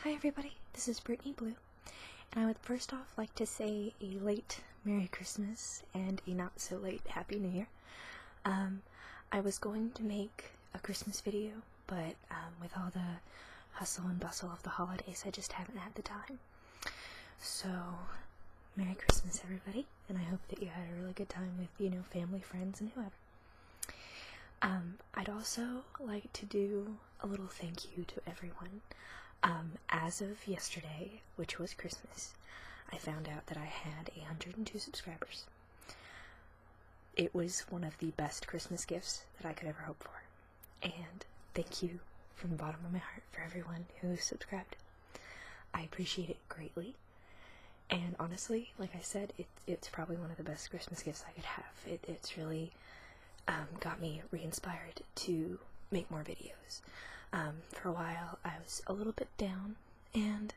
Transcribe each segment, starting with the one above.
Hi everybody, this is Britni Blue, and I would first off like to say a late Merry Christmas and a not so late Happy New Year. I was going to make a Christmas video, but with all the hustle and bustle of the holidays, I just haven't had the time. So, Merry Christmas everybody, and I hope that you had a really good time with, family, friends, and whoever. I'd also like to do a little thank you to everyone. As of yesterday, which was Christmas, I found out that I had 102 subscribers. It was one of the best Christmas gifts that I could ever hope for. And thank you from the bottom of my heart for everyone who subscribed. I appreciate it greatly. And honestly, like I said, it's probably one of the best Christmas gifts I could have. It's really got me re-inspired to make more videos. For a while, I was a little bit down, and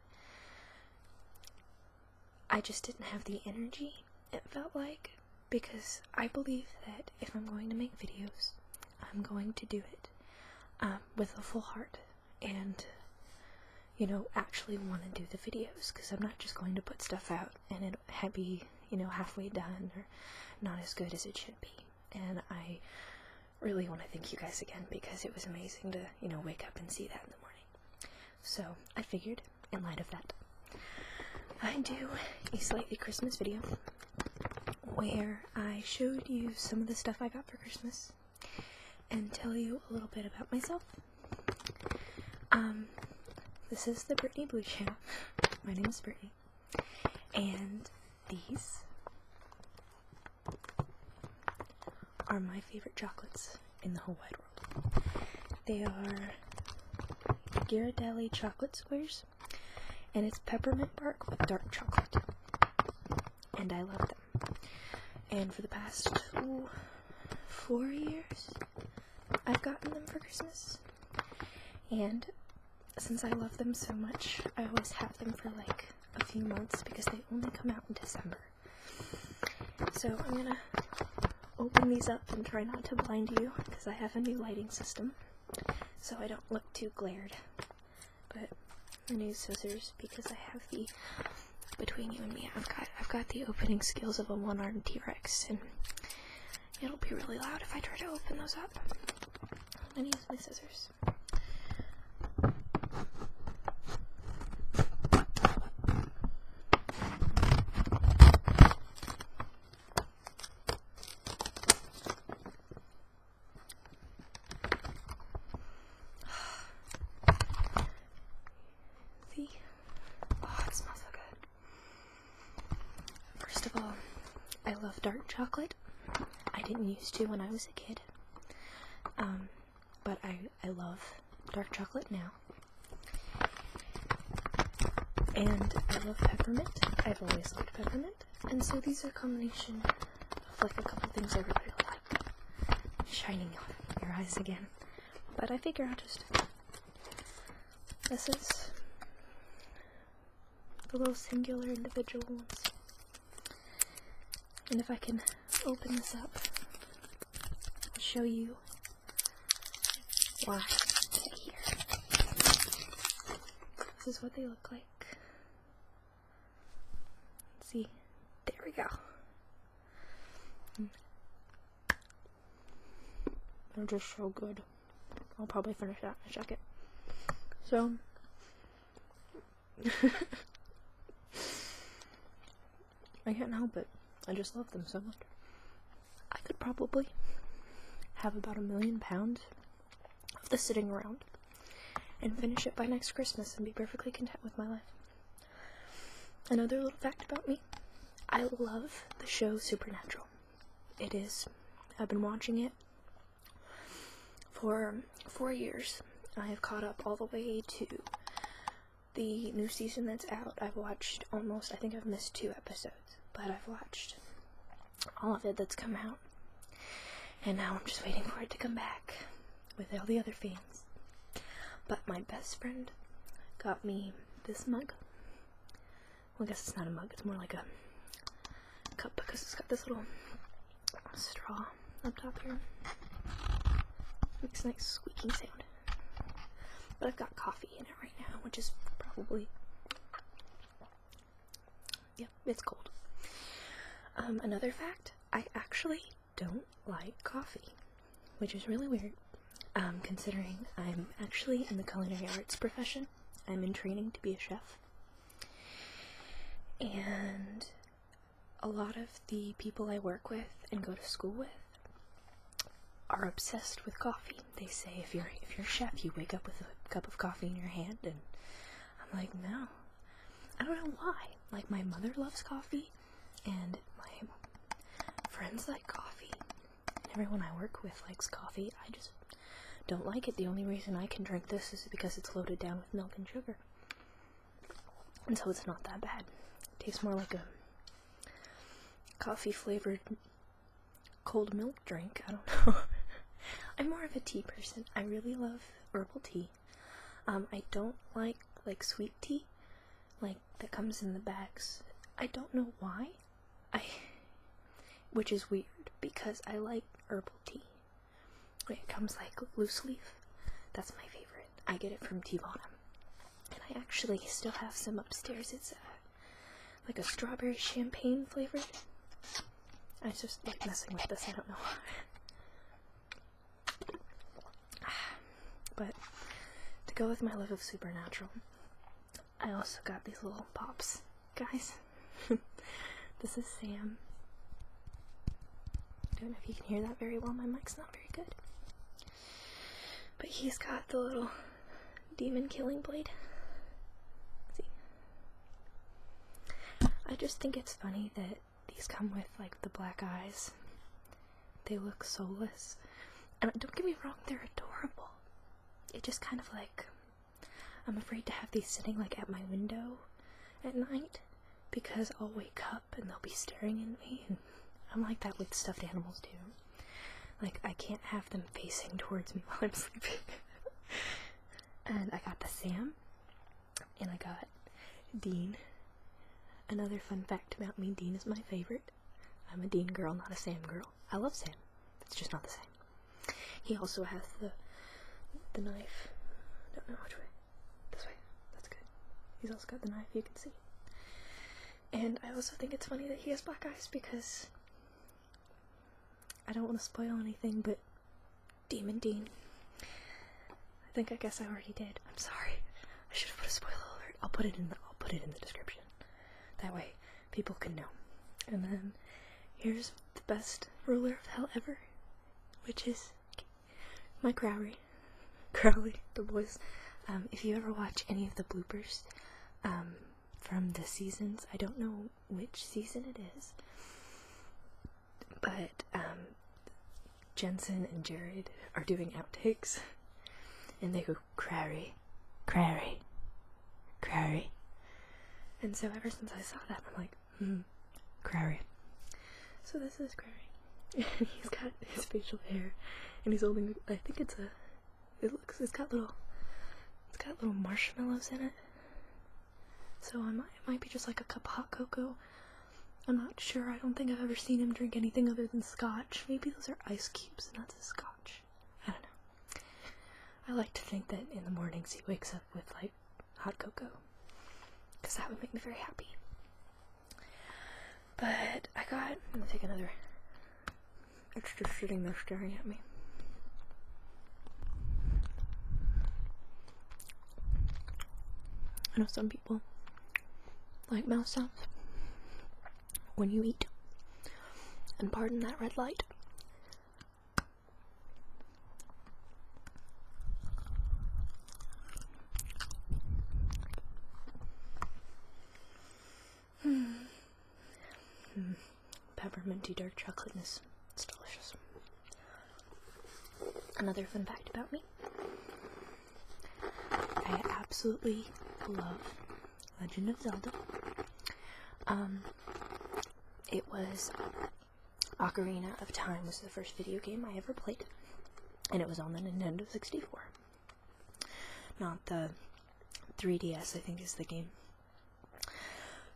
I just didn't have the energy, it felt like, because I believe that if I'm going to make videos, I'm going to do it with a full heart, and, actually want to do the videos, because I'm not just going to put stuff out, and it'll be, halfway done, or not as good as it should be, and I really want to thank you guys again, because it was amazing to, wake up and see that in the morning. So, I figured, in light of that, I'd do a slightly Christmas video, where I showed you some of the stuff I got for Christmas, and tell you a little bit about myself. This is the Britni Blue channel. My name is Britni, and these are my favorite chocolates in the whole wide world. They are Ghirardelli chocolate squares, and it's peppermint bark with dark chocolate, and I love them. And for the past 4 years, I've gotten them for Christmas, and since I love them so much, I always have them for like a few months, because they only come out in December. So I'm gonna open these up and try not to blind you, because I have a new lighting system, so I don't look too glared. But I need scissors, because I have the, between you and me, I've got the opening skills of a one-armed T-Rex, and it'll be really loud if I try to open those up. I'm gonna use my scissors. It smells so good. First of all, I love dark chocolate. I didn't used to when I was a kid, but I love dark chocolate now. And I love peppermint. I've always liked peppermint, and so these are a combination of like a couple things I really like. Shining your eyes again. But I figure I'll just, this is the little singular individual ones. And if I can open this up, I'll show you why they're here. This is what they look like. Let's see. There we go. They're just so good. I'll probably finish that in a second. So, I can't help it. I just love them so much. I could probably have about 1,000,000 pounds of this sitting around and finish it by next Christmas and be perfectly content with my life. Another little fact about me, I love the show Supernatural. I've been watching it for 4 years. I have caught up all the way to the new season that's out. I've watched I think I've missed 2 episodes, but I've watched all of it that's come out, and now I'm just waiting for it to come back with all the other fans. But my best friend got me this mug. Well, I guess it's not a mug, it's more like a cup, because it's got this little straw up top here. Makes a nice squeaking sound. But I've got coffee in it right now, which is probably probably. Yep, it's cold. Another fact, I actually don't like coffee, which is really weird, considering I'm actually in the culinary arts profession. I'm in training to be a chef. And a lot of the people I work with and go to school with are obsessed with coffee. They say if you're a chef, you wake up with a cup of coffee in your hand, and I'm like, no. I don't know why. Like, my mother loves coffee, and my friends like coffee, and everyone I work with likes coffee. I just don't like it. The only reason I can drink this is because it's loaded down with milk and sugar. And so it's not that bad. It tastes more like a coffee-flavored cold milk drink. I don't know. I'm more of a tea person. I really love herbal tea. I don't like sweet tea, like that comes in the bags. I don't know why. Which is weird because I like herbal tea. It comes like loose leaf. That's my favorite. I get it from Tea Bottom, and I actually still have some upstairs. It's like a strawberry champagne flavored. I just like messing with this. I don't know why. But to go with my love of Supernatural, I also got these little pops, guys. This is Sam. Don't know if you can hear that very well. My mic's not very good. But he's got the little demon killing blade. See? I just think it's funny that these come with like the black eyes. They look soulless. And don't get me wrong, they're adorable. It just kind of like, I'm afraid to have these sitting like at my window at night because I'll wake up and they'll be staring at me, and I'm like that with stuffed animals too. Like, I can't have them facing towards me while I'm sleeping. And I got the Sam, and I got Dean. Another fun fact about me, Dean is my favorite. I'm a Dean girl, not a Sam girl. I love Sam. It's just not the same. He also has the knife. I don't know which way. This way. That's good. He's also got the knife, you can see. And I also think it's funny that he has black eyes because I don't want to spoil anything, but Demon Dean. I guess I already did. I'm sorry. I should have put a spoiler alert. I'll put it in the description. That way people can know. And then here's the best ruler of hell ever, which is my Crowley, the boys. If you ever watch any of the bloopers from the seasons, I don't know which season it is, but Jensen and Jared are doing outtakes, and they go, Crowley, Crowley, Crowley. And so ever since I saw that, I'm like, Crowley. So this is Crowley. And he's got his facial hair, and he's holding, I think it's got little marshmallows in it. So it might be just like a cup of hot cocoa. I'm not sure. I don't think I've ever seen him drink anything other than scotch. Maybe those are ice cubes and that's a scotch. I don't know. I like to think that in the mornings he wakes up with like hot cocoa, because that would make me very happy. But I'm gonna take another. It's just sitting there staring at me. I know some people like mouth sounds when you eat. And pardon that red light. Pepperminty dark chocolateness. It's delicious. Another fun fact about me. I absolutely love Legend of Zelda. It was Ocarina of Time was the first video game I ever played, and it was on the Nintendo 64. Not the 3DS, I think is the game.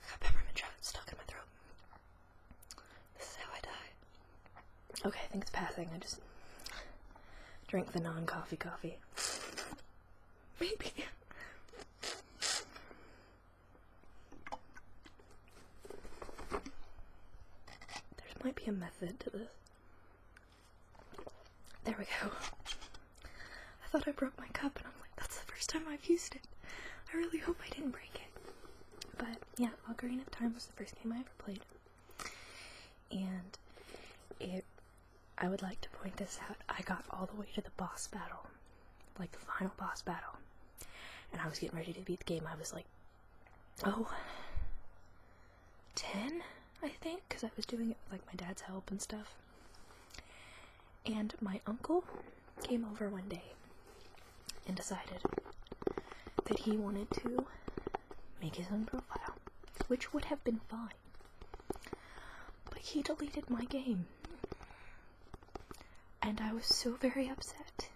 Got peppermint chocolate stuck in my throat. This is how I die. Okay, I think it's passing. I just drank the non-coffee coffee. Maybe. might be a method to this. There we go. I thought I broke my cup, and I'm like, that's the first time I've used it. I really hope I didn't break it. But yeah, Ocarina of Time was the first game I ever played. And I would like to point this out. I got all the way to the boss battle, like the final boss battle. And I was getting ready to beat the game. I was like, 10, I think, because I was doing it with like my dad's help and stuff. And my uncle came over one day and decided that he wanted to make his own profile, which would have been fine. But he deleted my game. And I was so very upset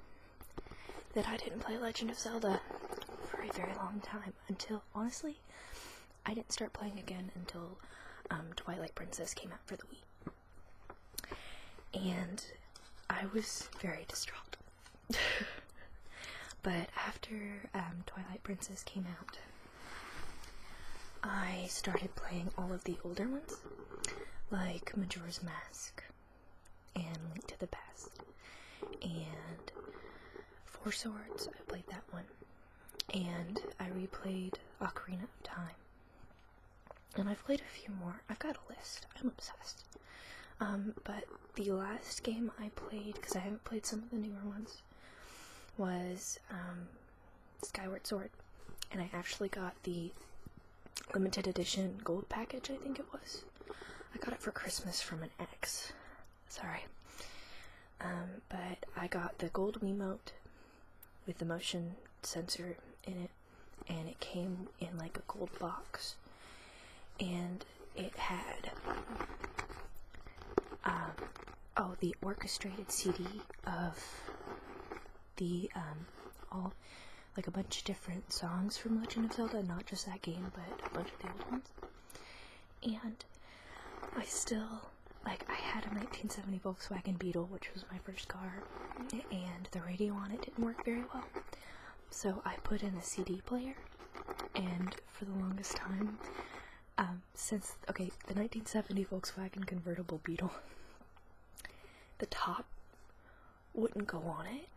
that I didn't play Legend of Zelda for a very long time, until, honestly, I didn't start playing again until Twilight Princess came out for the Wii. And I was very distraught. But after Twilight Princess came out, I started playing all of the older ones, like Majora's Mask, and Link to the Past, and Four Swords. I played that one, and I replayed Ocarina of Time, and I've played a few more. I've got a list. I'm obsessed. But the last game I played, because I haven't played some of the newer ones, was Skyward Sword, and I actually got the limited edition gold package, I think it was. I got it for Christmas from an ex. Sorry. But I got the gold Wiimote with the motion sensor in it, and it came in like a gold box, and it had the orchestrated CD of the all, like, a bunch of different songs from Legend of Zelda, not just that game, but a bunch of the old ones. And I still, like, I had a 1970 Volkswagen Beetle, which was my first car, and the radio on it didn't work very well. So I put in a CD player, and for the longest time, since, okay, the 1970 Volkswagen convertible Beetle, the top wouldn't go on it.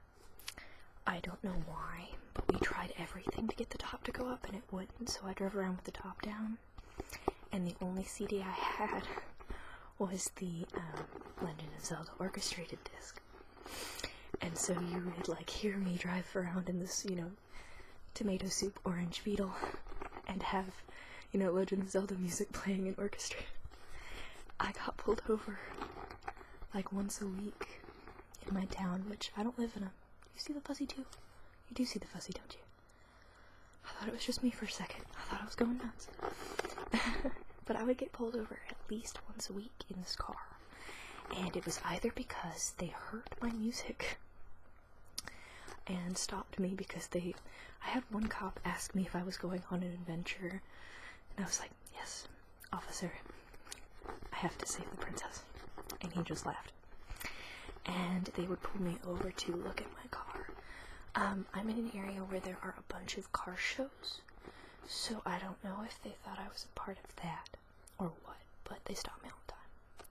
I don't know why, but we tried everything to get the top to go up, and it wouldn't, so I drove around with the top down, and the only CD I had was the Legend of Zelda orchestrated disc. And so you would, like, hear me drive around in this, tomato soup orange Beetle, and have, Legend of Zelda music playing and orchestrated. I got pulled over, like, once a week in my town, which I don't live in. You see the fuzzy too? You do see the fuzzy, don't you? I thought it was just me for a second. I thought I was going nuts. But I would get pulled over at least once a week in this car. And it was either because they heard my music and stopped me because I had one cop ask me if I was going on an adventure. And I was like, yes, officer, I have to save the princess. And he just laughed. And they would pull me over to look at my car. I'm in an area where there are a bunch of car shows, so I don't know if they thought I was a part of that or what, but they stopped me all the time.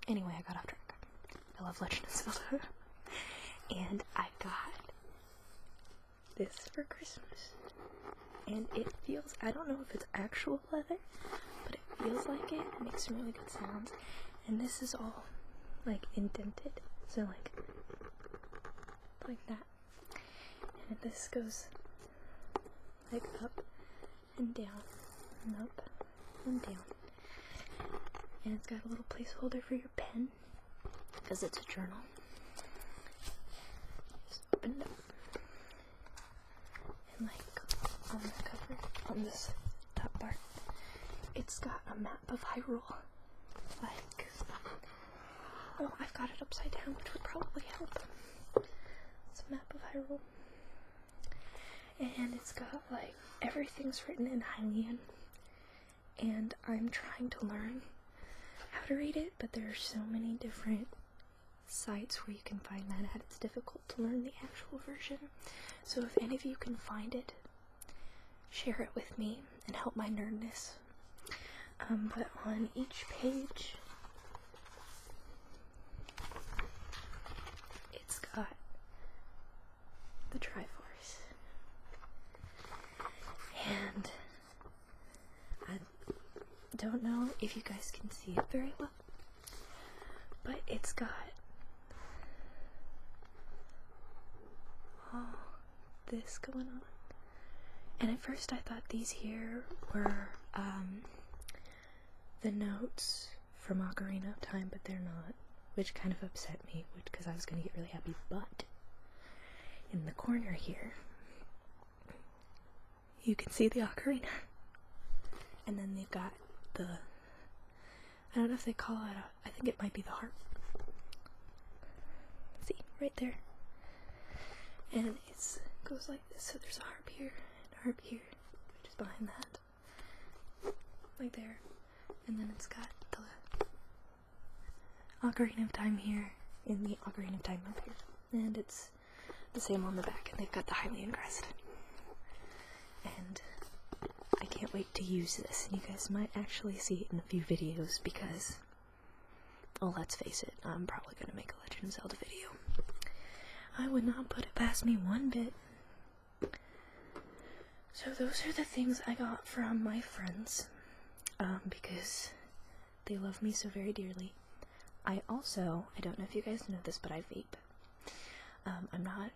Anyway, I got off track. I love Legend of Zelda. And I got this for Christmas. And it feels, I don't know if it's actual leather, but it feels like it. It makes some really good sounds. And this is all, like, indented. So, like that. And this goes, like, up and down, and up and down. And it's got a little placeholder for your pen, because it's a journal. Just open it up. And, like, on the cover, on this top part, it's got a map of Hyrule. Like, oh, I've got it upside down, which would probably help. It's a map of Hyrule. And it's got, like, everything's written in Hylian. And I'm trying to learn how to read it, but there are so many different sites where you can find that it's difficult to learn the actual version. So if any of you can find it, share it with me and help my nerdness. But on each page, if you guys can see it very well, but it's got all this going on. And at first I thought these here were the notes from Ocarina of Time, but they're not, which kind of upset me because I was going to get really happy. But in the corner here, you can see the ocarina, and then they've got the, I don't know if they call it, I think it might be the harp. See, right there. And it goes like this, so there's a harp here, and a harp here, which is behind that, like there. And then it's got the Ocarina of Time here, in the Ocarina of Time up here. And it's the same on the back, and they've got the Hylian crest. And I can't wait to use this, and you guys might actually see it in a few videos, because, well, let's face it, I'm probably going to make a Legend of Zelda video. I would not put it past me one bit. So those are the things I got from my friends, because they love me so very dearly. I don't know if you guys know this, but I vape. I'm not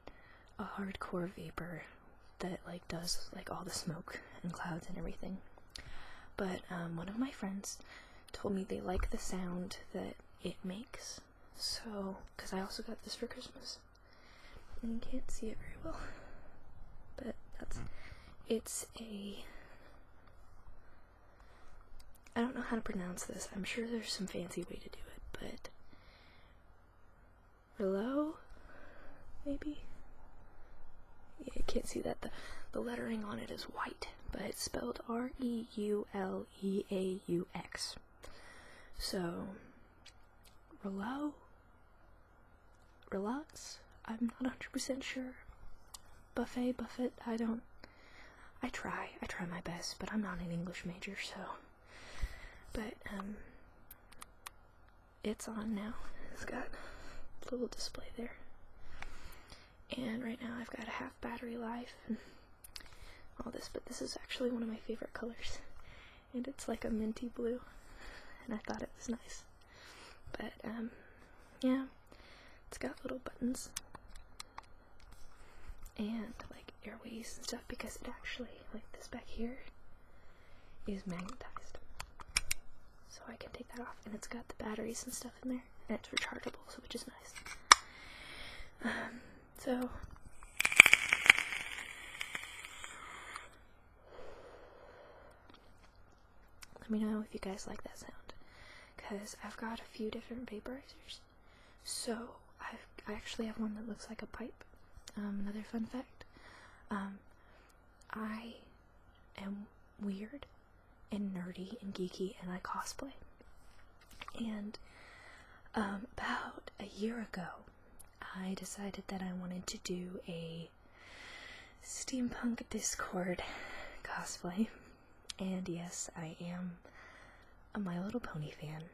a hardcore vapor that like does like all the smoke and clouds and everything, but one of my friends told me they like the sound that it makes, so because I also got this for Christmas, and you can't see it very well, but it's a, I don't know how to pronounce this. I'm sure there's some fancy way to do it, but Relo, maybe? Yeah, you can't see that. The lettering on it is white, but it's spelled R-E-U-L-E-A-U-X. So, Relax? I'm not 100% sure. Buffet, I try my best, but I'm not an English major, so. But, it's on now. It's got a little display there. And right now I've got a half battery life and all this, but this is actually one of my favorite colors. And it's like a minty blue, and I thought it was nice. But, yeah, it's got little buttons and like airways and stuff, because it actually, like this back here, is magnetized. So I can take that off, and it's got the batteries and stuff in there, and it's rechargeable, so which is nice. So let me know if you guys like that sound, because I've got a few different vaporizers. So I actually have one that looks like a pipe. Another fun fact, I am weird and nerdy and geeky, and I cosplay. And about a year ago, I decided that I wanted to do a steampunk Discord cosplay. And yes, I am a My Little Pony fan.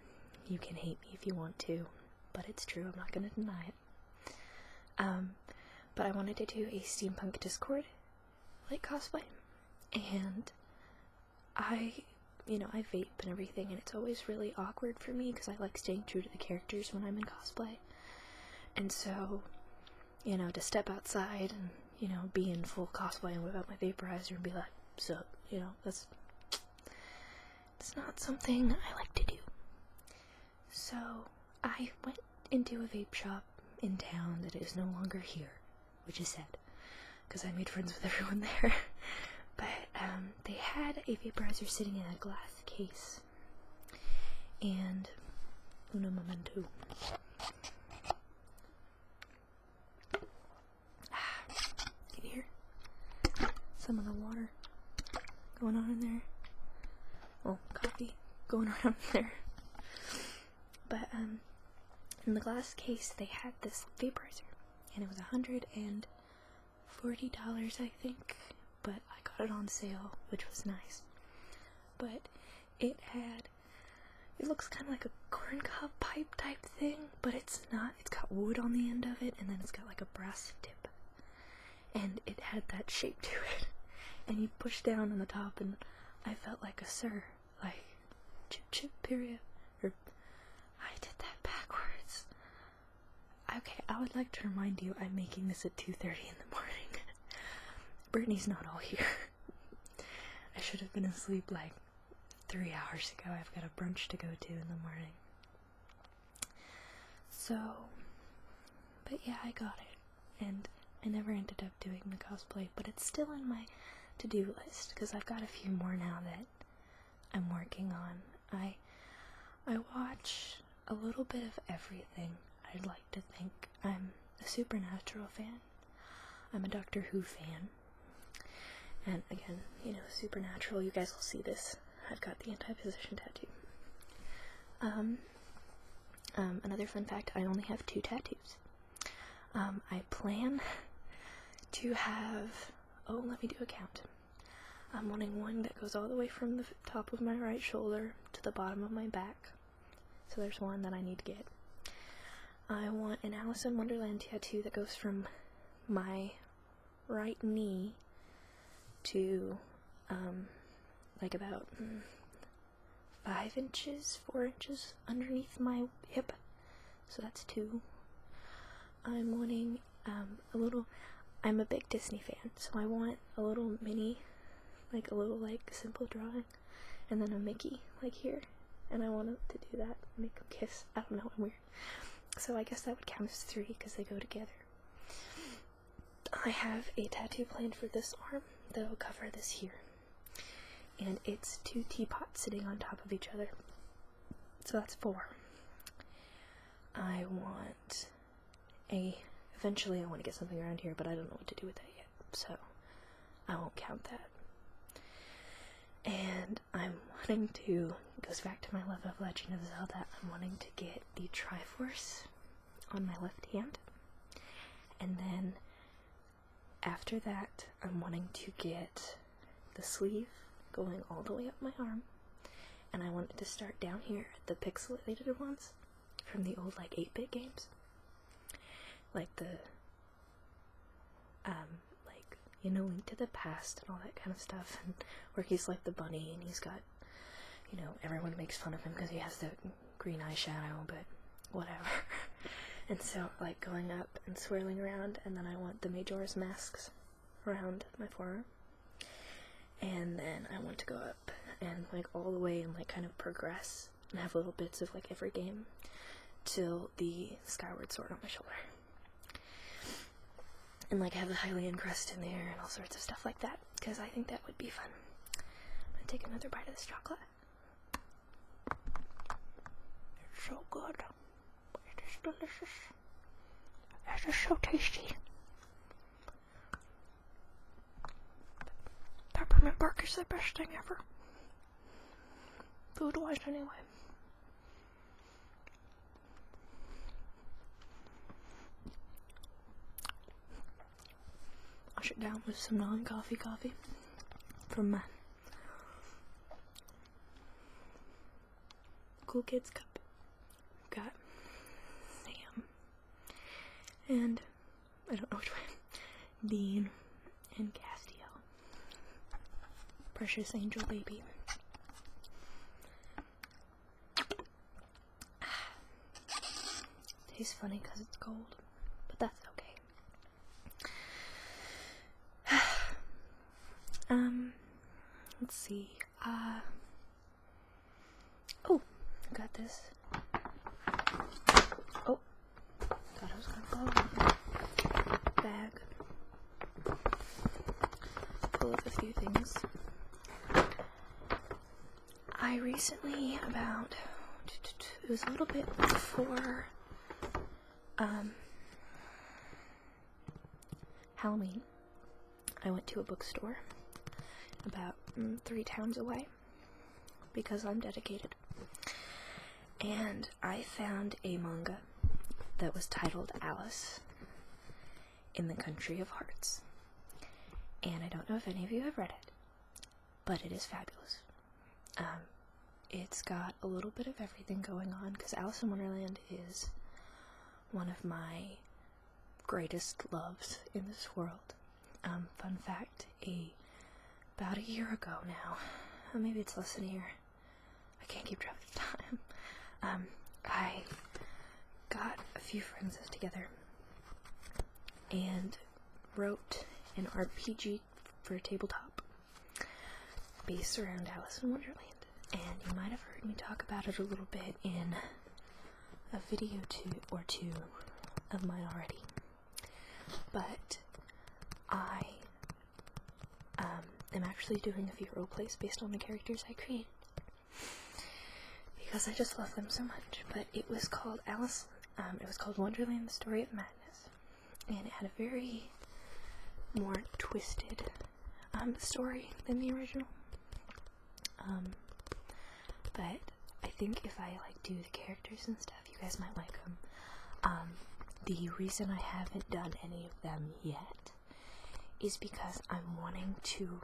You can hate me if you want to, but it's true, I'm not going to deny it. But I wanted to do a steampunk Discord like cosplay, and I vape and everything, and it's always really awkward for me because I like staying true to the characters when I'm in cosplay. And so, to step outside and, be in full cosplay and whip out my vaporizer and be like, so, it's not something I like to do. So, I went into a vape shop in town that is no longer here, which is sad, because I made friends with everyone there. But, they had a vaporizer sitting in a glass case, and uno momento. Can you hear some of the water going on in there? Well, coffee going around there. But, in the glass case, they had this vaporizer, and it was $140, I think, but I got it on sale, which was nice. But it looks kind of like a corncob pipe type thing, but it's not. It's got wood on the end of it, and then it's got like a brass tip, and it had that shape to it, and you push down on the top, and I felt like a sir, like, chip chip period. Or, I did that backwards. Okay, I would like to remind you I'm making this at 2:30 in the morning. Britni's not all here. I should have been asleep like 3 hours ago. I've got a brunch to go to in the morning. So, but yeah, I got it. And I never ended up doing the cosplay, but it's still on my to-do list, because I've got a few more now that I'm working on. I watch a little bit of everything. I'd like to think I'm a Supernatural fan. I'm a Doctor Who fan. And again, you know, Supernatural, you guys will see this. I've got the anti-position tattoo. Another fun fact, I only have 2 tattoos. I plan to have, let me do a count. I'm wanting one that goes all the way from the top of my right shoulder to the bottom of my back. So there's one that I need to get. I want an Alice in Wonderland tattoo that goes from my right knee to, like about 4 inches underneath my hip. So that's 2. I'm wanting, I'm a big Disney fan, so I want a little mini, like a little, simple drawing, and then a Mickey, here, and I want to do that, make them kiss. I don't know, I'm weird. So I guess that would count as 3, because they go together. I have a tattoo planned for this arm that'll cover this here, and it's 2 teapots sitting on top of each other, so that's 4. I want eventually I want to get something around here, but I don't know what to do with that yet, so I won't count that. And I'm wanting to, it goes back to my love of Legend of Zelda, I'm wanting to get the Triforce on my left hand, and then after that I'm wanting to get the sleeve going all the way up my arm, and I want it to start down here, the pixelated ones from the old 8-bit games, like the Link to the Past and all that kind of stuff, and where he's like the bunny and he's got, everyone makes fun of him because he has the green eyeshadow, but whatever. And so going up and swirling around, and then I want the Majora's masks around my forearm, and then I want to go up and all the way and kind of progress and have little bits of every game till the Skyward Sword on my shoulder, and have the Hylian crest in there and all sorts of stuff like that, because I think that would be fun. I'm gonna take another bite of this chocolate. It's so good. It is delicious. It is so tasty. Peppermint bark is the best thing ever. Food-wise, anyway. Wash it down with some non-coffee coffee from my Cool Kids cup. Got Sam and I don't know which one. Dean and Castiel. Precious angel baby. Tastes funny because it's cold, but that's okay. Let's see, oh, got this, oh, thought I was gonna fall over. Bag, full of a few things. I recently, it was a little bit before, Halloween, I went to a bookstore about 3 towns away, because I'm dedicated, and I found a manga that was titled Alice in the Country of Hearts, and I don't know if any of you have read it, but it is fabulous. It's got a little bit of everything going on, because Alice in Wonderland is one of my greatest loves in this world. Fun fact, about a year ago now, maybe it's less than a year, I can't keep track of time. I got a few friends together and wrote an RPG for a tabletop based around Alice in Wonderland. And you might have heard me talk about it a little bit in a video or two of mine already. But I am actually doing a few role plays based on the characters I created, because I just love them so much. But it was called it was called Wonderland: The Story of Madness, and it had a very more twisted story than the original. But I think if I do the characters and stuff, you guys might like them. The reason I haven't done any of them yet is because I'm wanting to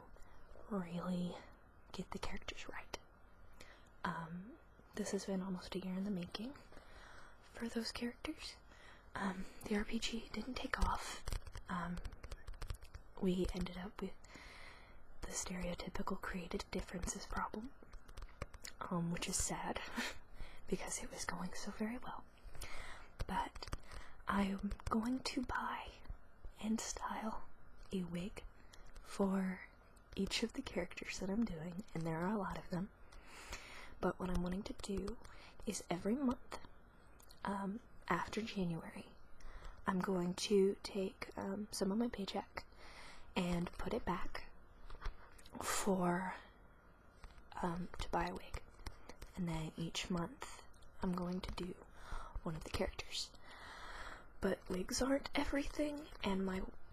really get the characters right. This has been almost a year in the making for those characters. The RPG didn't take off. We ended up with the stereotypical creative differences problem, which is sad because it was going so very well. But I'm going to buy and style a wig for each of the characters that I'm doing, and there are a lot of them. But what I'm wanting to do is every month, after January, I'm going to take some of my paycheck and put it back for to buy a wig. And then each month I'm going to do one of the characters. But wigs aren't everything, and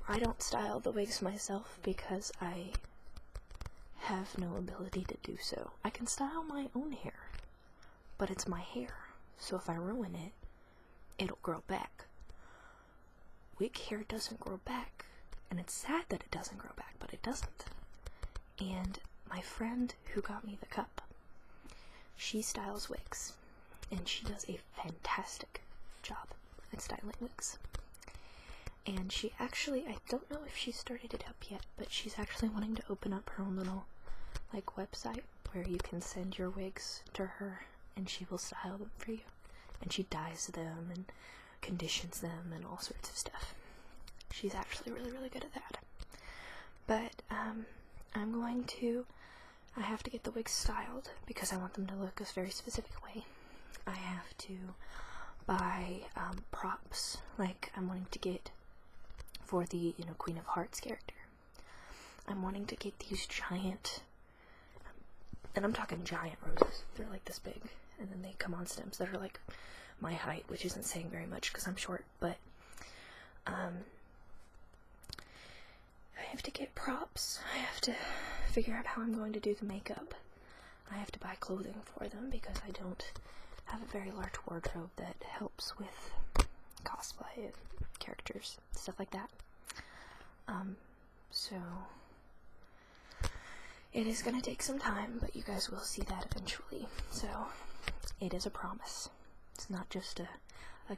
I don't style the wigs myself because I have no ability to do so. I can style my own hair, but it's my hair, so if I ruin it, it'll grow back. Wig hair doesn't grow back, and it's sad that it doesn't grow back, but it doesn't. And my friend who got me the cup, she styles wigs, and she does a fantastic job at styling wigs. And she actually, I don't know if she started it up yet, but she's actually wanting to open up her own little website where you can send your wigs to her and she will style them for you. And she dyes them and conditions them and all sorts of stuff. She's actually really, really good at that. But I have to get the wigs styled because I want them to look a very specific way. I have to buy props, like I'm wanting to get for the Queen of Hearts character. I'm wanting to get these giant, and I'm talking giant roses. They're like this big, and then they come on stems that are like my height, which isn't saying very much because I'm short, but I have to get props. I have to figure out how I'm going to do the makeup. I have to buy clothing for them because I don't have a very large wardrobe that helps with cosplay and characters, stuff like that. So it is going to take some time, but you guys will see that eventually. So it is a promise. It's not just a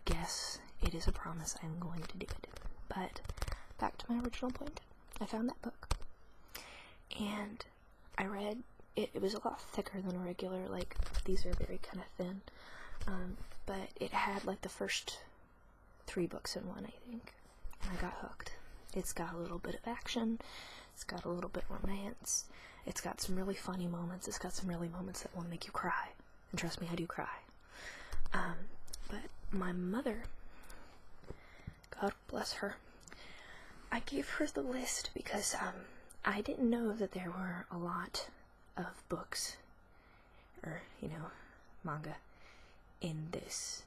guess. It is a promise. I'm going to do it. But back to my original point. I found that book, and I read it. It was a lot thicker than a regular, these are very kind of thin, but it had the first 3 books in one, I think, and I got hooked. It's got a little bit of action, it's got a little bit of romance, it's got some really funny moments, it's got some really moments that want to make you cry, and trust me, I do cry. But my mother, God bless her, I gave her the list because I didn't know that there were a lot of books or manga in this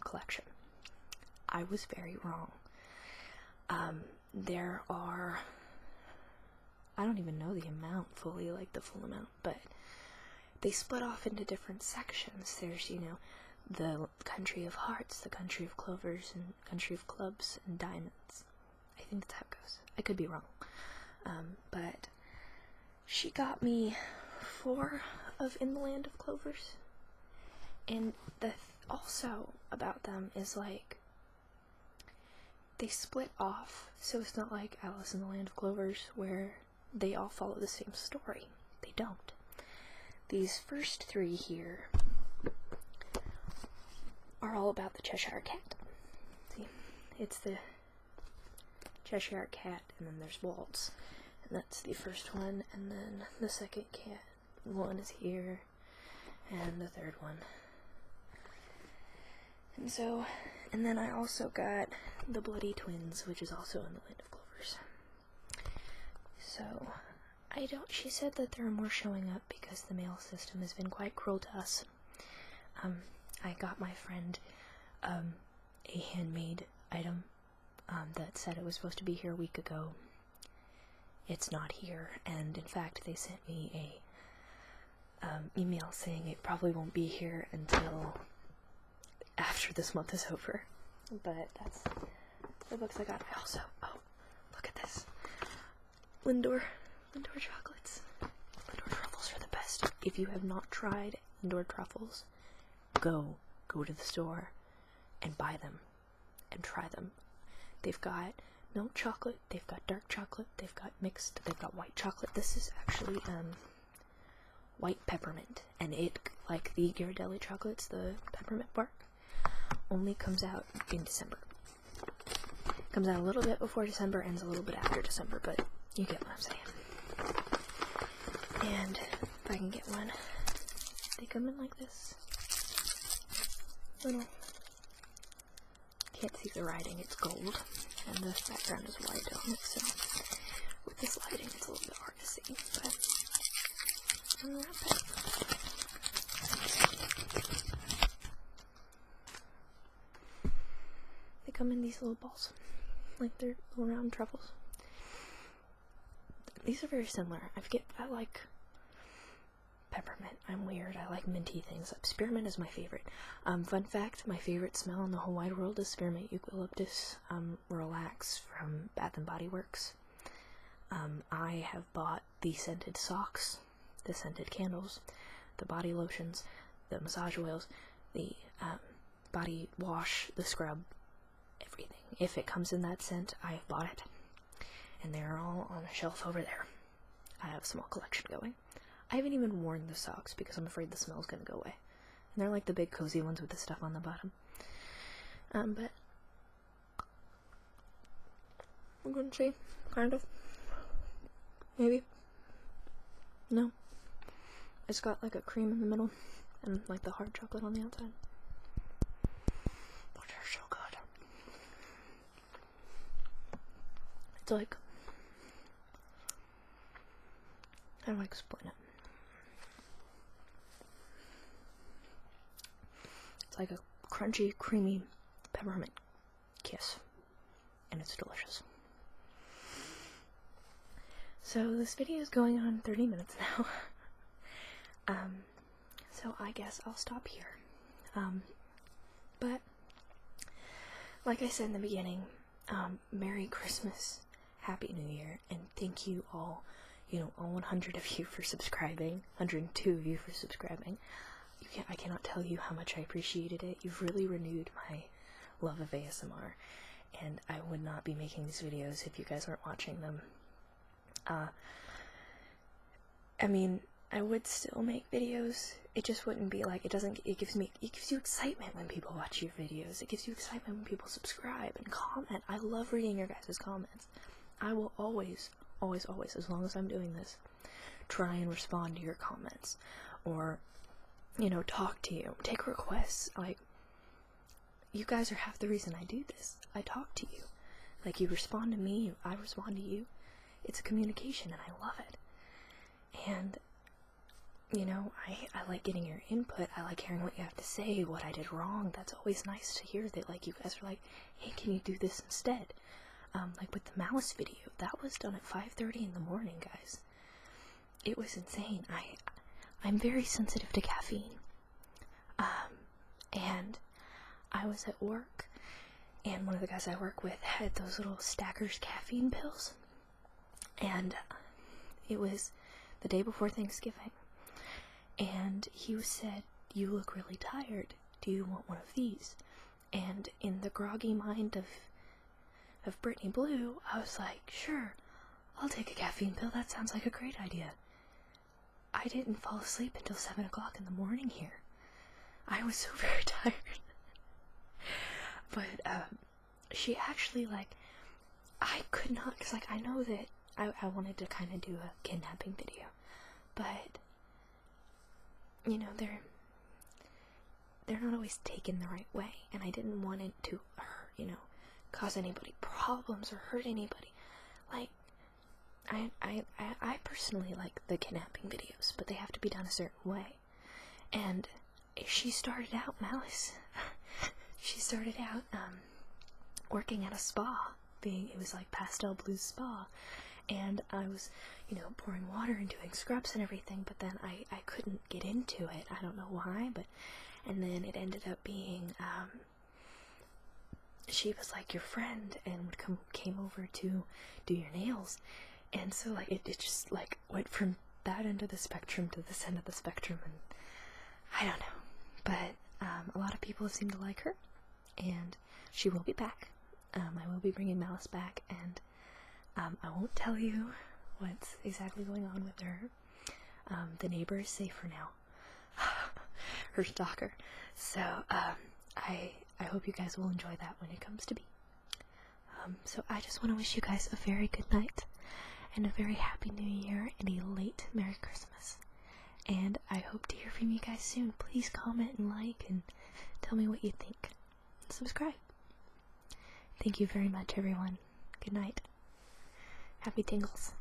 collection. I was very wrong. There are, I don't even know the amount fully, the full amount, but they split off into different sections. There's the country of hearts, the country of clovers, and country of clubs and diamonds. I think that's how it goes. I could be wrong. But she got me 4 of In the Land of Clovers. And also about them is they split off, so it's not like Alice in the Land of Clovers where they all follow the same story. They don't. These first three here are all about the Cheshire Cat. See, it's the Cheshire Cat, and then there's Waltz, and that's the first one, and then the second cat one is here, and the third one. And so, and then I also got the Bloody Twins, which is also in the Land of Clovers. So, she said that there are more showing up because the mail system has been quite cruel to us. I got my friend, a handmade item, that said it was supposed to be here a week ago. It's not here, and in fact, they sent me a, email saying it probably won't be here until after this month is over. But that's the books I got. I also, oh, look at this. Lindor chocolates. Lindor truffles are the best. If you have not tried Lindor truffles, go to the store and buy them and try them. They've got milk chocolate, they've got dark chocolate, they've got mixed, they've got white chocolate. This is actually white peppermint, and it, like the Ghirardelli chocolates, the peppermint bark, only comes out in December. Comes out a little bit before December, ends a little bit after December, but you get what I'm saying. And if I can get one, they come in like this. Little, can't see the writing, it's gold, and the background is white on it, so with this lighting it's a little bit hard to see, but unwrap it. They come in these little balls, like they're little round truffles. These are very similar. I like peppermint. I'm weird. I like minty things. Spearmint is my favorite. Fun fact, my favorite smell in the whole wide world is spearmint eucalyptus relax from Bath and Body Works. I have bought the scented socks, the scented candles, the body lotions, the massage oils, the body wash, the scrub, everything. If it comes in that scent, I have bought it. And they're all on a shelf over there. I have a small collection going. I haven't even worn the socks because I'm afraid the smell's gonna go away. And they're like the big cozy ones with the stuff on the bottom. But I'm gonna say, kind of. Maybe. No. It's got like a cream in the middle and like the hard chocolate on the outside. But they're so good. It's like, how do I explain it? It's like a crunchy, creamy peppermint kiss, and it's delicious. So this video is going on 30 minutes now. So I guess I'll stop here. But like I said in the beginning, Merry Christmas, Happy New Year, and thank you all, all 100 of you for subscribing, 102 of you for subscribing. I cannot tell you how much I appreciated it. You've really renewed my love of ASMR, and I would not be making these videos if you guys weren't watching them. I mean, I would still make videos. It just wouldn't be like, it gives you excitement when people watch your videos. It gives you excitement when people subscribe and comment. I love reading your guys' comments. I will always, always, always, as long as I'm doing this, try and respond to your comments, or talk to you, take requests. Like, you guys are half the reason I do this. I talk to you. Like, you respond to me, I respond to you. It's a communication, and I love it. And, I like getting your input. I like hearing what you have to say, what I did wrong. That's always nice to hear that, like, you guys are like, hey, can you do this instead? Like with the mouse video, that was done at 5:30 in the morning, guys. It was insane. I'm very sensitive to caffeine. And I was at work, and one of the guys I work with had those little Stackers caffeine pills, and it was the day before Thanksgiving, and he said, "You look really tired. Do you want one of these?" And in the groggy mind of Britni Blue, I was like, sure, I'll take a caffeine pill. That sounds like a great idea. I didn't fall asleep until 7 o'clock in the morning here. I was so very tired. But, she actually, like, I could not, because, like, I know that I wanted to kind of do a kidnapping video, but, you know, they're not always taken the right way, and I didn't want it to hurt, you know, cause anybody problems or hurt anybody. Like, I personally like the kidnapping videos, but they have to be done a certain way. And she started out, Malice, she started out, working at a spa. It was like pastel blue spa, and I was, you know, pouring water and doing scrubs and everything, but then I couldn't get into it. I don't know why, and then it ended up being, she was like your friend and came over to do your nails, and so like it just like went from that end of the spectrum to this end of the spectrum, and I don't know, but a lot of people seem to like her, and she will be back. I will be bringing Malice back, and I won't tell you what's exactly going on with her. The neighbor is safe for now. Her stalker. So, I hope you guys will enjoy that when it comes to be. So I just want to wish you guys a very good night, and a very happy new year, and a late Merry Christmas. And I hope to hear from you guys soon. Please comment and like, and tell me what you think. And subscribe. Thank you very much, everyone. Good night. Happy tingles.